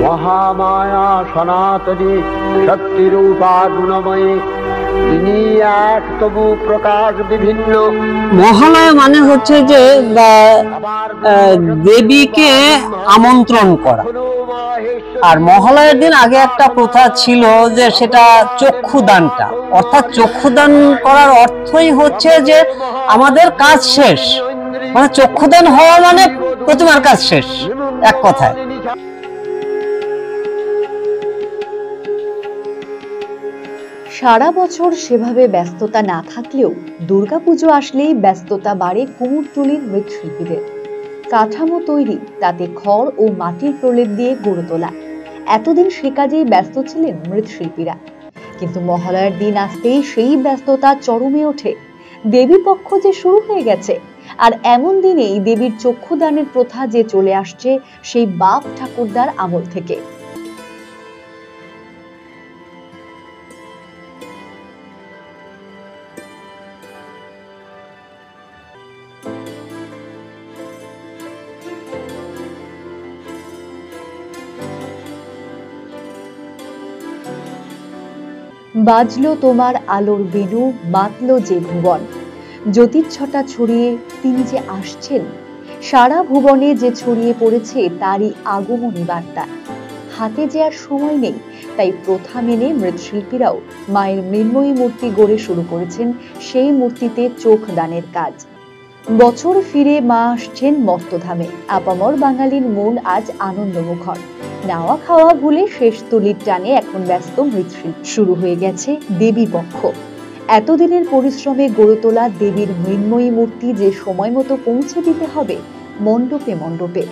মহামায়া সনাতনী শক্তিরূপা গুণময়ী, তিনি এক তবু প্রকাশ বিভিন্ন। মহালয়া মানে হচ্ছে যে দেবীকে আমন্ত্রণ করা। আর মহালয়ার দিন আগে একটা প্রথা ছিল যে সেটা চক্ষুদানটা, অর্থাৎ চক্ষুদান করার অর্থই হচ্ছে যে আমাদের কাজ শেষ, মানে চক্ষুদান হওয়া মানে প্রতিমার কাজ শেষ এক কথায়। সারা বছর সেভাবে ব্যস্ততা না থাকলেও দুর্গাপুজো আসলেই ব্যস্ততা বাড়ে কুমোরটুলির মৃৎশিল্পীদের। কাঠামো তৈরি, তাতে খড় ও মাটির প্রলেপ দিয়ে গড়ে তোলা, এতদিন সে কাজেই ব্যস্ত ছিলেন মৃৎশিল্পীরা। কিন্তু মহালয়ার দিন আসতেই সেই ব্যস্ততা চরমে ওঠে। দেবী পক্ষ যে শুরু হয়ে গেছে, আর এমন দিনেই দেবীর চক্ষুদানের প্রথা যে চলে আসছে সেই বাপ ঠাকুরদার আমল থেকে। বাজলো তোমার আলোর বেণু, মাতলো যে ভুবন, জ্যোতিচ্ছটা ছড়িয়ে তিনি যে আসছেন, সারা ভুবনে যে ছড়িয়ে পড়েছে তারই আগমনী বার্তা। হাতে যে আর সময় নেই, তাই প্রথা মেনে মৃৎশিল্পীরাও মায়ের মৃন্ময়ী মূর্তি গড়ে শুরু করেছেন সেই মূর্তিতে চোখ দানের কাজ। বছর ফিরে মা আসছেন মর্তধামে, আপামর বাঙালির মন আজ আনন্দমুখর। নাওয়া খাওয়া ভুলে শেষ তুলির টানে এখন ব্যস্ত মৃৎশিল্প। শুরু হয়ে গেছে দেবী পক্ষ। এতদিনের পরিশ্রমে গড়ে তোলা দেবীর মৃন্ময়ী মূর্তি যে সময় মতো পৌঁছে দিতে হবে মণ্ডপে মণ্ডপে।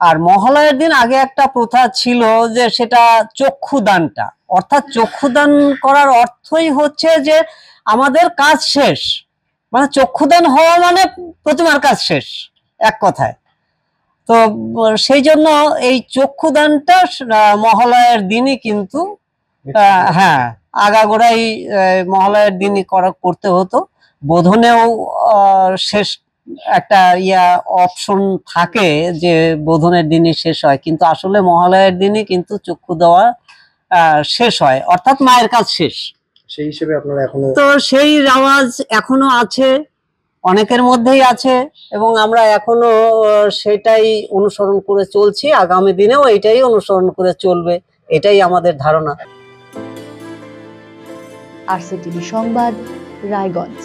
আর মহালয়ার দিন আগে একটা প্রথা ছিল যে সেটা চক্ষুদানটা, অর্থাৎ চক্ষুদান করার অর্থই হচ্ছে যে আমাদের কাজ শেষ, মানে চক্ষুদান হওয়া মানে প্রতিমার কাজ শেষ এক কথায়। তো সেই জন্য এই চক্ষুদানটা মহালয়ার দিনই কিন্তু হ্যাঁ আগাগোড়াই মহালয়ার দিনই করতে হতো। বোধনেও শেষ একটা অপশন থাকে যে বোধনের দিনই শেষ হয়, কিন্তু আসলে মহালয়ার দিনই কিন্তু চক্ষু দেওয়া শেষ হয়, অর্থাৎ মায়ের কাজ শেষ। সেই হিসেবে আপনারা এখনো তো সেই রেওয়াজ এখনো আছে, অনেকের মধ্যেই আছে, এবং আমরা এখনো সেটাই অনুসরণ করে চলছি। আগামী দিনেও এইটাই অনুসরণ করে চলবে, এটাই আমাদের ধারণা। RCTV সংবাদ, রায়গঞ্জ।